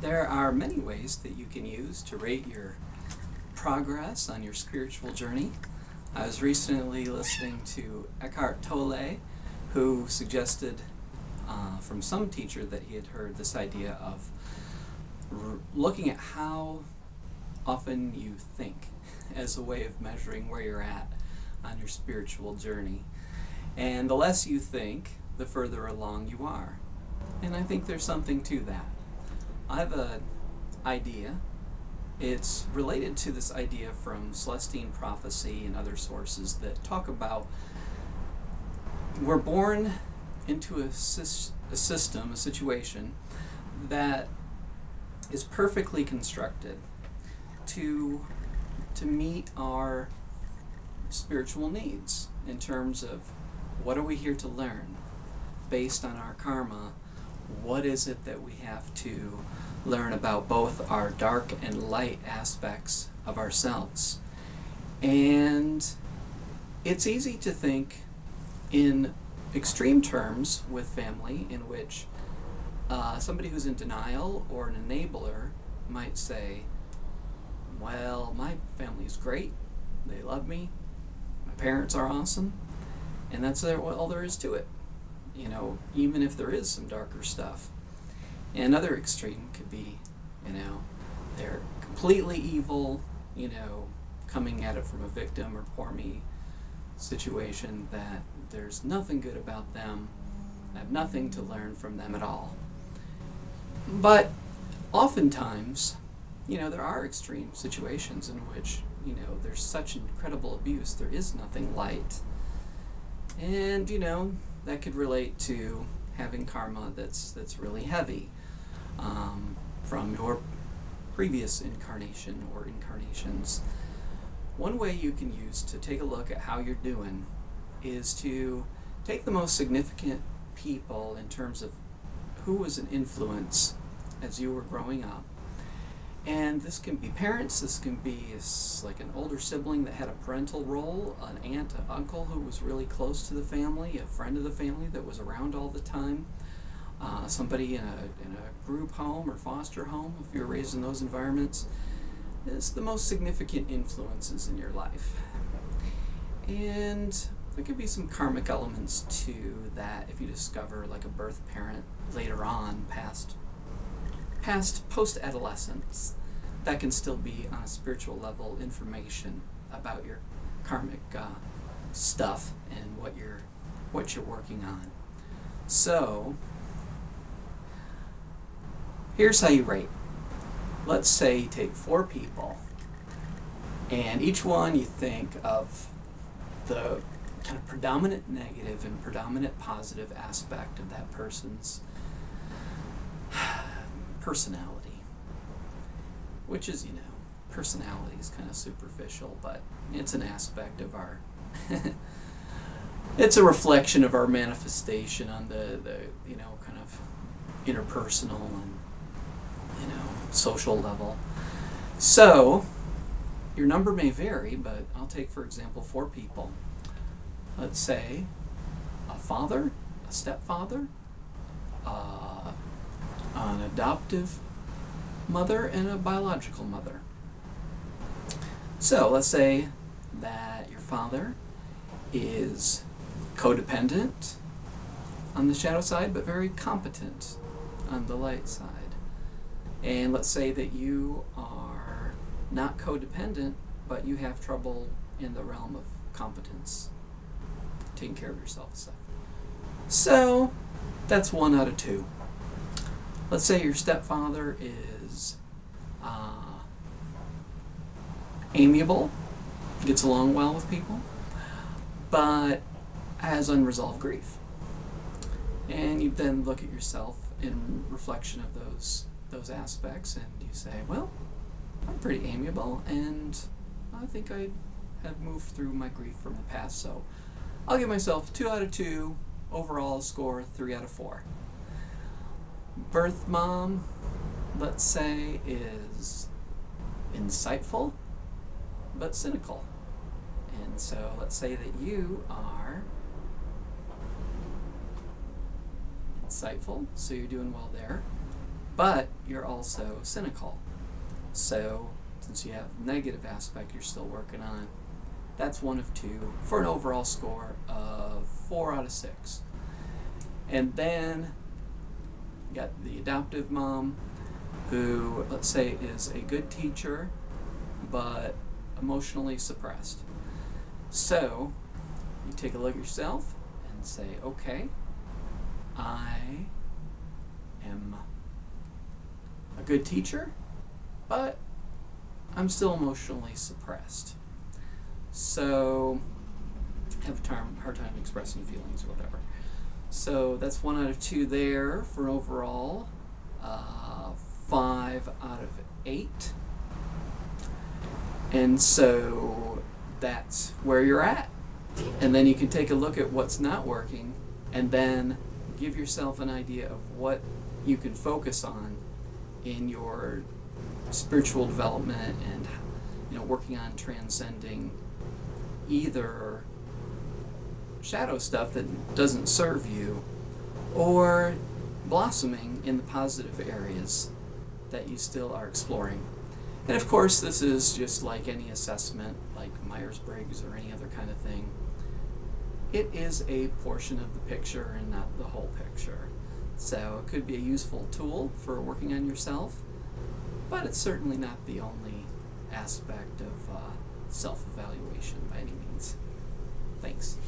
There are many ways that you can use to rate your progress on your spiritual journey. I was recently listening to Eckhart Tolle, who suggested from some teacher that he had heard this idea of looking at how often you think as a way of measuring where you're at on your spiritual journey. And the less you think, the further along you are. And I think there's something to that. I have an idea. It's related to this idea from Celestine prophecy and other sources that talk about we're born into a system, a situation that is perfectly constructed to meet our spiritual needs in terms of what are we here to learn based on our karma. What is it that we have to learn about both our dark and light aspects of ourselves? And it's easy to think in extreme terms with family, in which somebody who's in denial or an enabler might say, well, my family's great, they love me, my parents are awesome, and that's all there is to it. You know, even if there is some darker stuff. Another extreme could be, they're completely evil, coming at it from a victim or poor me situation, that there's nothing good about them, I have nothing to learn from them at all. But oftentimes, there are extreme situations in which, there's such incredible abuse, there is nothing light. And, that could relate to having karma that's really heavy from your previous incarnation or incarnations. One way you can use to take a look at how you're doing is to take the most significant people in terms of who was an influence as you were growing up. And this can be parents, this can be like an older sibling that had a parental role, an aunt, an uncle who was really close to the family, a friend of the family that was around all the time, somebody in a group home or foster home, if you're raised in those environments. It's the most significant influences in your life. And there could be some karmic elements to that if you discover like a birth parent later on, post-adolescence, that can still be on a spiritual level information about your karmic stuff and what you're working on. So here's how you rate. Let's say you take 4 people, and each one you think of the kind of predominant negative and predominant positive aspect of that person's personality, which is, personality is kind of superficial, but it's an aspect of our it's a reflection of our manifestation on the kind of interpersonal and social level. So your number may vary, but I'll take, for example, 4 people. Let's say a father, a stepfather, an adoptive mother, and a biological mother. So let's say that your father is codependent on the shadow side, but very competent on the light side. And let's say that you are not codependent, but you have trouble in the realm of competence, taking care of yourself and stuff. So that's 1 out of 2. Let's say your stepfather is amiable, gets along well with people, but has unresolved grief. And you then look at yourself in reflection of those aspects, and you say, well, I'm pretty amiable, and I think I have moved through my grief from the past, so I'll give myself 2 out of 2, overall score 3 out of 4. Birth mom, let's say, is insightful but cynical. And so let's say that you are insightful, so you're doing well there. but you're also cynical. So since you have negative aspect you're still working on, that's 1 of 2 for an overall score of 4 out of 6. And then you got the adoptive mom, who, let's say, is a good teacher but emotionally suppressed. So you take a look at yourself and say, okay, I am a good teacher, but I'm still emotionally suppressed. So I have a hard time expressing feelings or whatever. So that's 1 out of 2 there for an overall 5 out of 8. And so that's where you're at. And then you can take a look at what's not working and then give yourself an idea of what you can focus on in your spiritual development and, you know, working on transcending either shadow stuff that doesn't serve you or blossoming in the positive areas that you still are exploring. And of course, this is just like any assessment, like Myers-Briggs or any other kind of thing. It is a portion of the picture and not the whole picture. So it could be a useful tool for working on yourself, but it's certainly not the only aspect of self-evaluation by any means. Thanks.